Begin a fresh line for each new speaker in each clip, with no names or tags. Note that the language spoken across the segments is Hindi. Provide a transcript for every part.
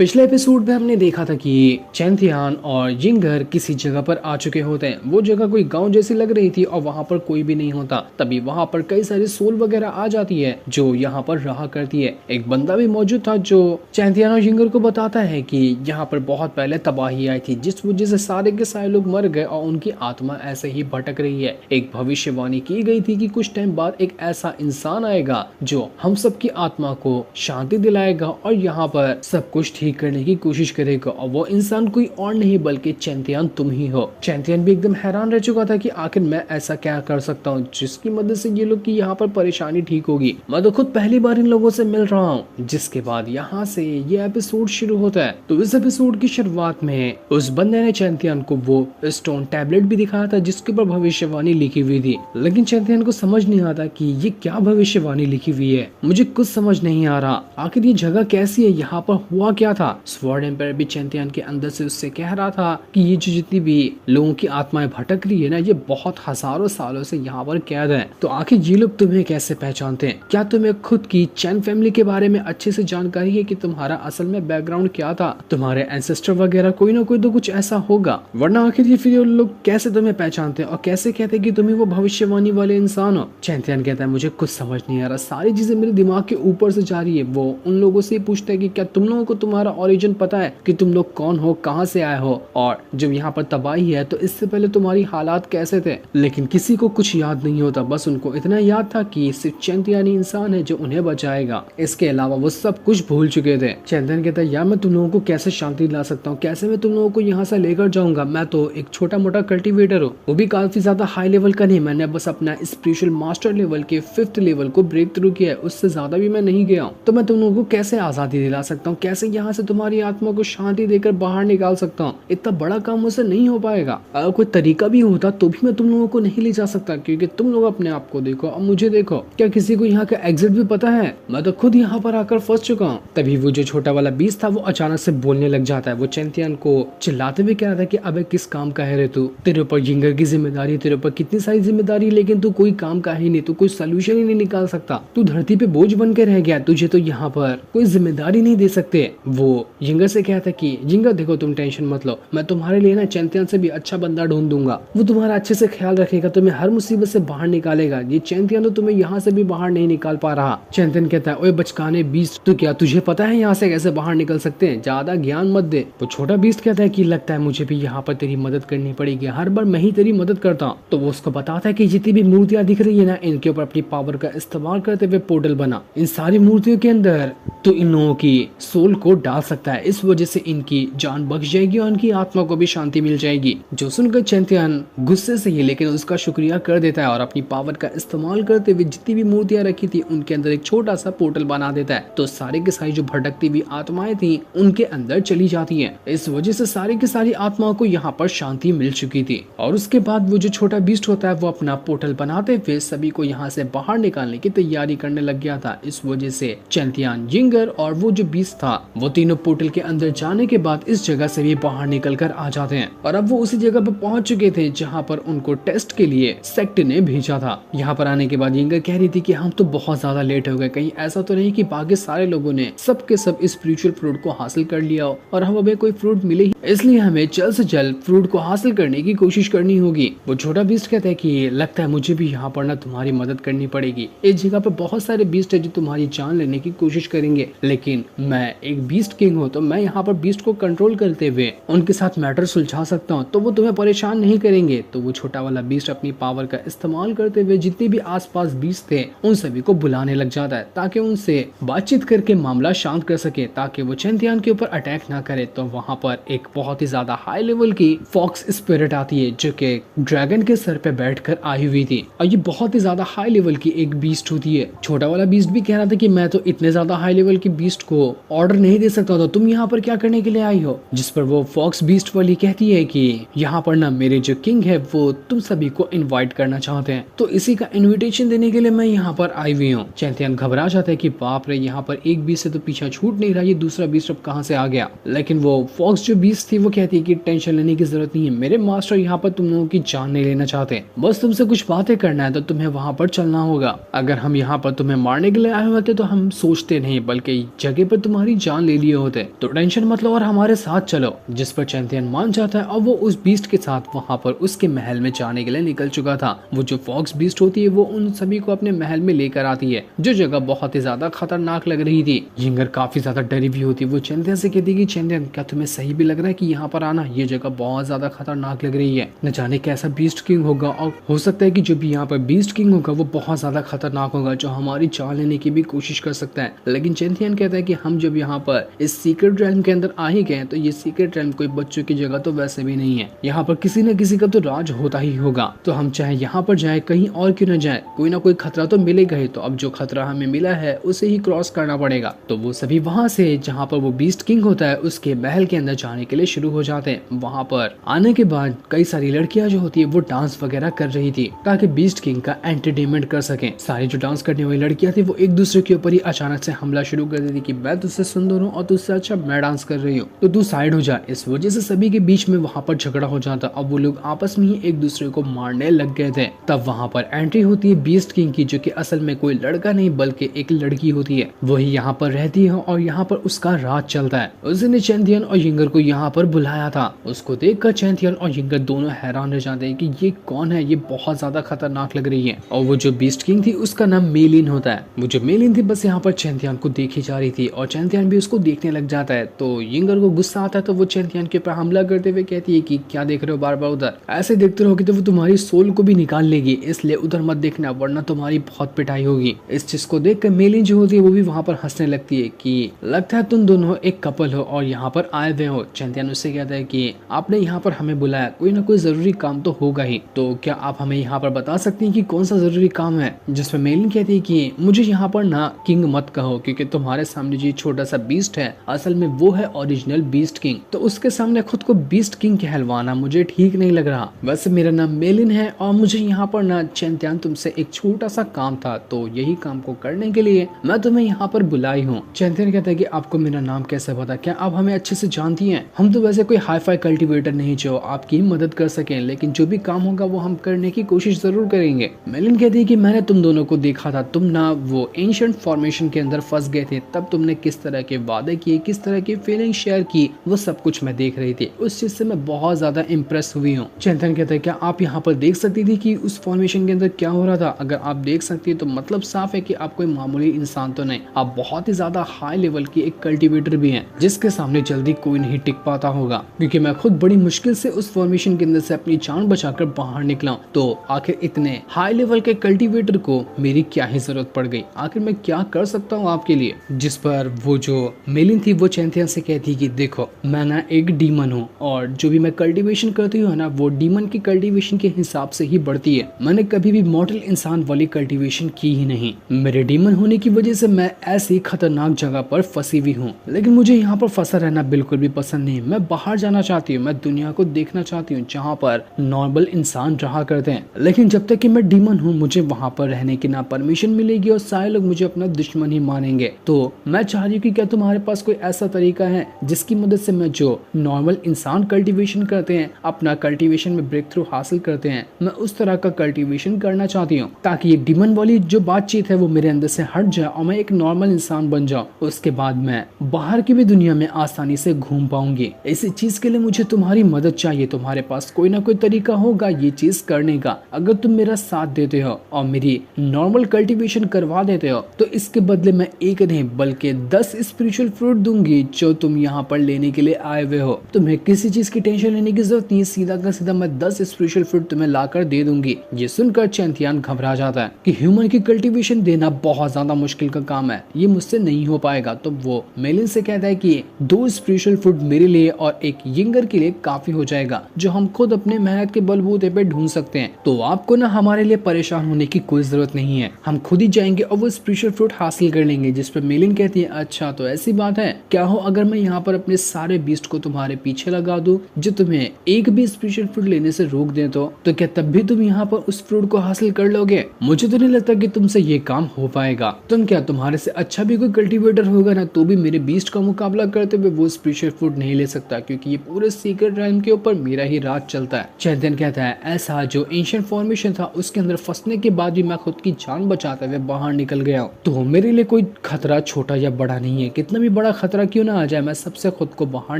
पिछले एपिसोड में हमने देखा था कि चैंथियान और जिंगर किसी जगह पर आ चुके होते हैं। वो जगह कोई गांव जैसी लग रही थी और वहां पर कोई भी नहीं होता। तभी वहां पर कई सारी सोल वगैरह आ जाती है जो यहाँ पर रहा करती है। एक बंदा भी मौजूद था जो चैंथियान और जिंगर को बताता है कि यहाँ पर बहुत पहले तबाही आई थी जिस वजह से सारे के सारे लोग मर गए और उनकी आत्मा ऐसे ही भटक रही है। एक भविष्यवाणी की गई थी कि कुछ टाइम बाद एक ऐसा इंसान आएगा जो हम सबकी आत्मा को शांति दिलाएगा और यहाँ पर सब कुछ ठीक करने की कोशिश करेगा। और वो इंसान कोई और नहीं बल्कि चैंथियान तुम ही हो। चैंथियान भी एकदम हैरान रह चुका था कि आखिर मैं ऐसा क्या कर सकता हूँ जिसकी मदद से ये लोग की यहाँ पर परेशानी ठीक होगी। मैं तो खुद पहली बार इन लोगों से मिल रहा हूँ। जिसके बाद यहाँ से ये एपिसोड शुरू होता है। तो इस एपिसोड की शुरुआत में उस बंदे ने चैंथियान को वो स्टोन टैबलेट भी दिखाया था जिसके ऊपर भविष्यवाणी लिखी हुई थी। लेकिन चैंथियान को समझ नहीं आता कि ये क्या भविष्यवाणी लिखी हुई है। मुझे कुछ समझ नहीं आ रहा आखिर ये जगह कैसी है, यहाँ पर हुआ क्या था। स्वॉर्ड एम्पायर भी चैंथियान के अंदर से उससे कह रहा था कि ये जो जितनी भी लोगों की आत्माएं भटक रही है ना, ये बहुत हजारों सालों से यहाँ पर कैद है। तो आखिर ये लोग तुम्हें कैसे पहचानते हैं? क्या तुम्हें खुद की चैन फैमिली के बारे में अच्छे से जानकारी है कि तुम्हारा असल में बैकग्राउंड क्या था? तुम्हारे एंसेस्टर वगैरह कोई ना कोई तो कुछ ऐसा होगा, वरना आखिर ये फिर लोग कैसे तुम्हें पहचानते हैं और कैसे कहते हैं कि तुम्हें वो भविष्यवाणी वाले इंसान हो? चैंथियान कहता है मुझे कुछ समझ नहीं आ रहा, सारी चीजें मेरे दिमाग के ऊपर से जा रही है। वो उन लोगों से पूछता है कि क्या तुम लोगों को तुम्हारा ओरिजिन पता है कि तुम लोग कौन हो, कहां से आए हो, और जब यहाँ पर तबाही है तो इससे पहले तुम्हारी हालात कैसे थे? लेकिन किसी को कुछ याद नहीं होता। बस उनको इतना याद था कि सिर्फ चैंथियान ही इंसान है जो उन्हें बचाएगा। इसके अलावा वो सब कुछ भूल चुके थे। चैंथियान कहता है यार मैं तुम लोगों को कैसे शांति ला सकता हूँ, कैसे मैं तुम लोगों को यहाँ से लेकर जाऊंगा? मैं तो एक छोटा मोटा कल्टिवेटर हूँ, वो भी काफी ज्यादा हाई लेवल का नहीं। मैंने बस अपना स्पिरिचुअल मास्टर लेवल के 5th लेवल को ब्रेक थ्रू किया है, उससे ज्यादा भी मैं नहीं गया हूँ। तो मैं तुम लोगों को कैसे आजादी दिला सकता हूँ, कैसे यहाँ से तुम्हारी आत्मा को शांति देकर बाहर निकाल सकता हूँ? इतना बड़ा काम मुझसे नहीं हो पाएगा। अगर कोई तरीका भी होता तो भी मैं तुम लोगों को नहीं ले जा सकता, क्योंकि तुम लोग अपने आप को देखो और मुझे देखो। क्या किसी को यहाँ का एग्जिट भी पता है? मैं तो खुद यहाँ पर आकर फंस चुका हूँ। तभी वो जो छोटा वाला बीस्ट था वो अचानक से बोलने लग जाता है। वो चैंथियान को चिल्लाते हुए कह रहा था कि अबे किस काम का है रे तू? तेरे ऊपर जिंगर की जिम्मेदारी, तेरे ऊपर कितनी सारी जिम्मेदारी, लेकिन तू कोई काम का ही नहीं, तू कोई सोल्यूशन ही नहीं निकाल सकता। तू धरती पे बोझ बन के रह गया, तुझे तो यहाँ पर कोई जिम्मेदारी नहीं दे सकते। वो जिंगर से कहता कि जिंगर देखो तुम टेंशन मत लो, मैं तुम्हारे लिए ना चैंथियान से भी अच्छा बंदा ढूंढ दूंगा। वो तुम्हारा अच्छे से ख्याल रखेगा, तुम्हें हर मुसीबत से बाहर निकालेगा। ये चैंथियान तो तुम्हें यहाँ से भी बाहर नहीं निकाल पा रहा। चैंथियान कहता है ओए बचकाने बीस्ट, तो क्या तुझे पता है यहाँ से कैसे बाहर निकल सकते हैं? ज्यादा ज्ञान मत दे। वो छोटा बीस्ट कहता है कि लगता है मुझे भी यहाँ पर तेरी मदद करनी पड़ेगी, हर बार मैं ही तेरी मदद करता हूँ। तो वो उसको बताता है कि जितनी भी मूर्तियां दिख रही है ना, इनके ऊपर अपनी पावर का इस्तेमाल करते हुए पोर्टल बना। इन सारी मूर्तियों के अंदर तो इन लोगों की सोल को डाल सकता है, इस वजह से इनकी जान बख्श जाएगी और इनकी आत्मा को भी शांति मिल जाएगी। जो सुनकर चैंथियान गुस्से से ही लेकिन उसका शुक्रिया कर देता है और अपनी पावर का इस्तेमाल करते हुए जितनी भी मूर्तियां रखी थी उनके अंदर एक छोटा सा पोर्टल बना देता है। तो सारे के सारी जो भटकती हुई आत्माएं थी उनके अंदर चली जाती हैं। इस वजह से सारी की सारी आत्माओं को यहाँ पर शांति मिल चुकी थी। और उसके बाद वो जो छोटा बीस्ट होता है वो अपना पोर्टल बनाते हुए सभी को यहाँ से बाहर निकालने की तैयारी करने लग गया था। इस वजह से चैंथियान, जिंगर और वो जो बीस्ट था वो तीनों पोर्टल के अंदर जाने के बाद इस जगह से भी बाहर निकल कर आ जाते हैं। और अब वो उसी जगह पर पहुंच चुके थे जहाँ पर उनको टेस्ट के लिए सेक्ट ने भेजा था। यहाँ पर आने के बाद जिंगर कह रही थी कि हम तो बहुत ज्यादा लेट हो गए, कहीं ऐसा तो नहीं कि बाकी सारे लोगों ने सब के सब स्पिरिचुअल फ्रूट को हासिल कर लिया हो और हम हमें कोई फ्रूट मिले ही, इसलिए हमें जल्द से जल्द फ्रूट को हासिल करने की कोशिश करनी होगी। वो छोटा बीस्ट कहता है कि लगता है मुझे भी यहाँ पर ना तुम्हारी मदद करनी पड़ेगी। इस जगह पर बहुत सारे बीस्ट है जो तुम्हारी जान लेने की कोशिश करेंगे, लेकिन मैं एक बीस्ट किंग हूँ तो मैं यहाँ पर बीस्ट को कंट्रोल करते हुए उनके साथ मैटर सुलझा सकता हूँ, तो वो तुम्हें परेशान नहीं करेंगे। तो वो छोटा वाला बीस्ट अपनी पावर का इस्तेमाल करते हुए जितने भी आसपास बीस्ट थे उन सभी को बुलाने लग जाता है ताकि उनसे बातचीत करके मामला शांत कर सके, ताकि वो चैंथियान के ऊपर अटैक ना करे। तो वहाँ पर एक बहुत ही ज्यादा हाई लेवल की फॉक्स स्पिरिट आती है जो कि ड्रैगन के सर पे बैठकर आई हुई थी, और ये बहुत ही ज्यादा हाई लेवल की एक बीस्ट होती है। छोटा वाला बीस्ट भी कह रहा था कि मैं तो इतने ज्यादा हाई लेवल की बीस्ट को ऑर्डर नहीं दे सकता, तो तुम यहाँ पर क्या करने के लिए आई हो? जिस पर वो फॉक्स बीस्ट वाली कहती है कि यहाँ पर ना मेरे जो किंग है वो तुम सभी को इनवाइट करना चाहते हैं, तो इसी का इनविटेशन देने के लिए मैं यहाँ पर आई हुई हूँ। चैंथियान घबरा जाता है कि बाप रे, यहाँ पर एक बीस्ट से तो पीछा छूट नहीं रहा, ये दूसरा बीस्ट अब कहाँ से आ गया? लेकिन वो फॉक्स जो बीस्ट थी वो कहती है कि टेंशन लेने की जरूरत नहीं है, मेरे मास्टर यहाँ पर तुम लोगों की जान नहीं लेना चाहते, बस तुमसे कुछ बातें करना है तो तुम्हें वहाँ पर चलना होगा। अगर हम यहाँ पर तुम्हें मारने के लिए आए होते तो हम सोचते नहीं बल्कि जगह पर तुम्हारी जान ले लिया लिए होते, तो टेंशन मत लो और हमारे साथ चलो। जिस पर चैंथियन मान जाता है और वो उस बीस्ट के साथ वहाँ पर उसके महल में जाने के लिए निकल चुका था। वो जो फॉक्स बीस्ट होती है वो उन सभी को अपने महल में लेकर आती है, जो जगह बहुत ही ज्यादा खतरनाक लग रही थी। जिंगर काफी ज्यादा डरी भी होती है। वो चैंथियन से कहती है कि चैंथियन, क्या तुम्हें सही भी लग रहा है कि यहाँ पर आना? ये जगह बहुत ज्यादा खतरनाक लग रही है, न जाने कैसा बीस्ट किंग होगा, और हो सकता है कि जो भी यहाँ पर बीस्ट किंग होगा वो बहुत ज्यादा खतरनाक होगा, जो हमारी जान लेने की भी कोशिश कर सकता है। लेकिन चैंथियन कहता है कि हम जब यहाँ पर इस सीक्रेट रेल्म के अंदर आ ही गए, तो ये सीक्रेट रेल्म कोई बच्चों की जगह तो वैसे भी नहीं है। यहाँ पर किसी न किसी का तो राज होता ही होगा, तो हम चाहे यहाँ पर जाए कहीं और क्यों न जाए, कोई ना कोई खतरा तो मिलेगा ही। तो अब जो खतरा हमें मिला है उसे ही क्रॉस करना पड़ेगा। तो वो सभी वहाँ से जहाँ पर वो बीस्ट किंग होता है उसके महल के अंदर जाने के लिए शुरू हो जाते हैं। वहाँ पर आने के बाद कई सारी लड़कियां जो होती है वो डांस वगैरह कर रही थी ताकि बीस्ट किंग का एंटरटेनमेंट कर सके। सारी जो डांस करने वाली लड़कियां थी वो एक दूसरे के ऊपर ही अचानक से हमला शुरू कर देती कि मैं तुझसे सुंदर हूँ और तुझसे अच्छा मैं डांस कर रही हूँ, तो तू साइड हो जा। इस वजह से सभी के बीच में वहाँ पर झगड़ा हो जाता और वो लोग आपस में ही एक दूसरे को मारने लग गए थे। तब वहाँ पर एंट्री होती है बीस्ट किंग की, जो कि असल में कोई लड़का नहीं बल्कि एक लड़की होती है। वही यहाँ पर रहती है और यहाँ पर उसका राज चलता है। उसने चैंथियन और यिंगर को यहाँ पर बुलाया था। उसको देखकर चैंथियन और यिंगर दोनों हैरान रह जाते हैं कि ये कौन है, ये बहुत ज्यादा खतरनाक लग रही है। और वो जो बीस्ट किंग थी उसका नाम मेलिन होता है। वो जो मेलिन थी बस यहाँ पर चैंथियन को देखी जा रही थी और चैंथियन भी उसको देखने लग जाता है। तो यिंगर को गुस्सा आता है, तो वो चैंथियन के ऊपर हमला करते हुए कहती है कि क्या देख रहे हो बार बार उधर, ऐसे देखते रहोगे तो वो तुम्हारी सोल को भी निकाल लेगी, इसलिए उधर मत देखना वरना तुम्हारी बहुत पिटाई होगी। इस चीज को देखकर मेलिन जो होती है वो भी वहाँ पर हंसने लगती है कि लगता है तुम दोनों एक कपल हो और यहाँ पर आए हुए हो। चैंथियन उससे कहता है कि आपने यहाँ पर हमें बुलाया, कोई ना कोई जरूरी काम तो होगा ही, तो क्या आप हमें यहाँ पर बता सकती हैं कि कौन सा जरूरी काम है? जिसमें मेलिन कहती है कि मुझे यहाँ पर ना किंग मत कहो, क्योंकि तुम्हारे सामने जो छोटा सा बीस्ट है असल में वो है ओरिजिनल बीस्ट किंग, तो उसके सामने खुद को बीस्ट किंग कहलवाना मुझे ठीक नहीं लग रहा। वैसे मेरा नाम मेलिन है और मुझे यहाँ पर ना चैंथियन तुमसे एक छोटा सा काम था, तो यही काम को करने के लिए मैं तुम्हें यहाँ पर बुलाई हूँ। चैंथियन कहता है कि आपको मेरा नाम कैसे पता, क्या आप हमें अच्छे से जानती हैं? हम तो वैसे कोई हाई फाई कल्टिवेटर नहीं जो आपकी मदद कर सकें, लेकिन जो भी काम होगा वो हम करने की कोशिश जरूर करेंगे। मेलिन कहती है कि मैंने तुम दोनों को देखा था, तुम ना वो एंशिएंट फॉर्मेशन के अंदर फंस गए थे, तब तुमने किस तरह के वादे किए, किस तरह की फीलिंग शेयर की, वो सब कुछ मैं देख रही थी। उस चीज से मैं बहुत ज्यादा इम्प्रेस हुई हूँ। चैंथियन कहता है क्या आप यहाँ पर देख सकती थी कि उस फॉर्मेशन के अंदर क्या हो रहा था? अगर आप देख सकती है तो मतलब साफ है कि आप कोई मामूली इंसान तो नहीं, आप बहुत ही ज्यादा हाई लेवल की एक कल्टिवेटर भी हैं, जिसके सामने जल्दी कोई नहीं टिक पाता होगा, क्योंकि मैं खुद बड़ी मुश्किल से उस फॉर्मेशन के अंदर से अपनी जान बचाकर बाहर निकला। तो आखिर इतने हाई लेवल के कल्टिवेटर को मेरी क्या ही जरूरत पड़ गई? आखिर मैं क्या कर सकता हूँ आपके लिए? जिस पर वो जो मेलिन थी वो चैंथियन से कहती कि देखो मैं ना एक डीमन हूँ और जो भी मैं कल्टिवेशन करती हूँ ना वो डीमन की कल्टिवेशन के हिसाब से ही बढ़ती है। मैंने कभी भी मॉडल इंसान वाली कल्टिवेशन की ही नहीं। मेरे डीमन होने की वजह से मैं ऐसी खतरनाक जगह पर फंसी हुई हूँ, लेकिन मुझे यहाँ पर फंसा रहना बिल्कुल भी पसंद नहीं। मैं बाहर जाना चाहती हूँ, मैं दुनिया को देखना चाहती हूँ जहाँ पर नॉर्मल इंसान रहा करते हैं, लेकिन जब तक कि मैं डीमन हूँ मुझे वहाँ पर रहने की ना परमिशन मिलेगी और सारे लोग मुझे अपना दुश्मन ही मानेंगे। तो मैं चाह रही हूँ कि क्या तुम्हारे पास कोई ऐसा तरीका है जिसकी मदद से मैं जो नॉर्मल इंसान कल्टीवेशन करते हैं, अपना कल्टीवेशन में ब्रेक थ्रू हासिल करते हैं, मैं उस तरह का कल्टीवेशन करना चाहती हूँ, ताकि ये डीमन वाली जो बातचीत है वो मेरे अंदर से हट जाए और मैं एक नॉर्मल इंसान बन जाऊँ। उसके बाद मैं बाहर की भी दुनिया में आसानी से घूम पाऊंगी। इसी चीज के लिए मुझे तुम्हारी मदद चाहिए। तुम्हारे पास कोई ना कोई तरीका होगा ये चीज करने का। अगर तुम मेरा साथ देते हो और मेरी नॉर्मल कल्टीवेशन करवा देते हो तो इसके बदले मैं एक नहीं बल्कि 10 स्पिरिचुअल फ्रूट दूंगी जो तुम यहाँ पर लेने के लिए आए हुए हो। तुम्हें किसी चीज की टेंशन लेने की जरूरत नहीं, सीधा का सीधा मैं 10 स्पिरिचुअल फ्रूट तुम्हें लाकर दे दूंगी। ये सुनकर चैंथियन घबरा जाता है कि ह्यूमन की कल्टीवेशन देना बहुत ज्यादा मुश्किल का काम है, ये मुझसे नहीं हो पाएगा। तो वो मेलिन से कहता है कि 2 स्पिरिचुअल फ्रूट मेरे लिए और एक यिंगर के लिए काफी हो जाएगा, जो हम खुद अपने मेहनत के बलबूते पे ढूंढ सकते हैं। तो आपको ना हमारे लिए परेशान होने की कोई जरूरत नहीं है, हम खुद ही जाएंगे और वो स्पिरिचुअल फ्रूट हासिल कर लेंगे। जिस पर मेलिन कहती है अच्छा तो ऐसी बात है, क्या हो अगर मैं यहाँ पर अपने सारे बीस्ट को तुम्हारे पीछे लगा दूं जो तुम्हें एक भी स्पिरिचुअल फ्रूट लेने से रोक दे, तो क्या तब भी तुम यहाँ पर उस फ्रूट को हासिल कर लोगे? मुझे तो नहीं लगता कि तुमसे ये काम हो पाएगा। तुम क्या तुम्हारे से अच्छा भी कोई कल्टीवेटर होगा ना तो भी मेरे बीस्ट का मुकाबला करते हुए वो स्पिरिचुअल फ्रूट नहीं ले सकता, क्योंकि ये पूरे सीक्रेट रेल्म के ऊपर मेरा ही राज चलता है। चैंथियन कहता है ऐसा जो एंशिएंट फॉर्मेशन था उसके अंदर फंसने के बाद भी मैं खुद की जान बचाते हुए बाहर निकल गया हूँ, तो मेरे लिए कोई खतरा छोटा या बड़ा नहीं है। कितना भी बड़ा खतरा क्यों ना आ जाए, मैं सबसे खुद को बाहर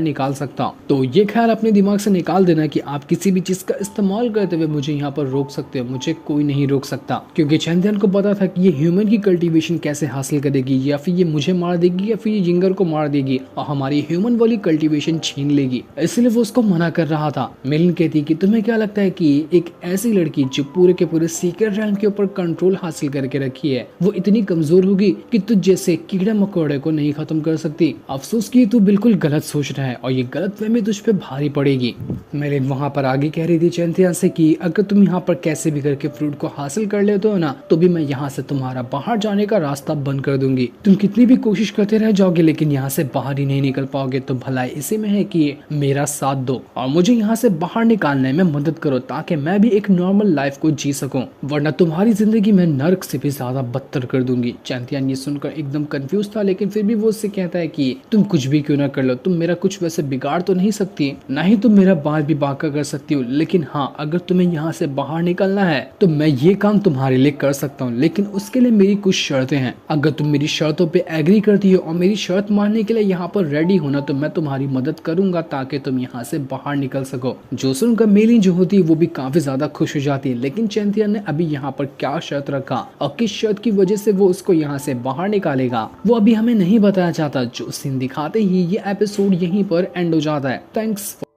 निकाल सकता हूँ। तो ये ख्याल अपने दिमाग से निकाल देना कि आप किसी भी चीज का इस्तेमाल करते हुए मुझे यहाँ पर रोक सकते हो, मुझे कोई नहीं रोक सकता। क्योंकि चैंथियन को पता था कि ये ह्यूमन की कल्टीवेशन कैसे हासिल करेगी, या फिर ये मुझे मार देगी या फिर ये जिंगर को मार देगी और हमारी ह्यूमन वाली कल्टीवेशन छीन लेगी, इसलिए वो उसको मना कर रहा था। मिलिन कहती कि तुम्हें क्या लगता है कि एक ऐसी लड़की जो पूरे के पूरे सीक्रेट रैल्म के ऊपर कंट्रोल हासिल करके रखी है, वो इतनी कमजोर होगी कि तुझ जैसे कीड़ा मकोड़े को नहीं खत्म कर सकती। अफसोस कि तू बिल्कुल गलत सोच रहा है और ये गलतफहमी तुझ पे भारी पड़ेगी। मिलिन वहाँ पर आगे कह रही थी चैंथियन से कि अगर तुम यहाँ पर कैसे भी करके फ्रूट को हासिल कर लेते हो ना, तो भी मैं यहाँ से तुम्हारा बाहर जाने का रास्ता बंद कर दूंगी। तुम कितनी भी कोशिश करते रह जाओगे लेकिन यहाँ से बाहर ही नहीं निकल पाओगे। तो भलाई इसी में है कि मेरा साथ दो और मुझे यहाँ से बाहर निकालने में मदद करो, ताकि मैं भी एक नॉर्मल लाइफ को जी सकूं, वरना तुम्हारी जिंदगी में नर्क से भी ज्यादा बदतर कर दूंगी। चैंथियन ये सुनकर एकदम कंफ्यूज था, लेकिन फिर भी वो उससे कहता है कि तुम कुछ भी क्यों ना कर लो, तुम मेरा कुछ वैसे बिगाड़ तो नहीं सकती, ना ही तुम मेरा बाल भी बांका कर सकती हो, लेकिन हाँ अगर तुम्हें यहाँ से बाहर निकलना है तो मैं ये काम तुम्हारे लिए कर सकता हूँ, लेकिन उसके लिए मेरी कुछ शर्तें हैं। अगर तुम मेरी शर्तों पे एग्री करती हो और मेरी शर्त मानने के लिए यहाँ पर रेडी हो ना, तो मैं तुम्हारी मदद करूंगा ताकि तुम यहाँ से बाहर निकल सको। जो सुनकर मेलिन जो होती है वो भी काफी ज्यादा खुश हो जाती है, लेकिन चैंथियन ने अभी यहाँ पर क्या शर्त रखा और किस शर्त की वजह से वो उसको यहाँ से बाहर निकालेगा वो अभी हमें नहीं बताया जाता। जो सीन दिखाते ही ये एपिसोड यहीं पर एंड हो जाता है। थैंक्स।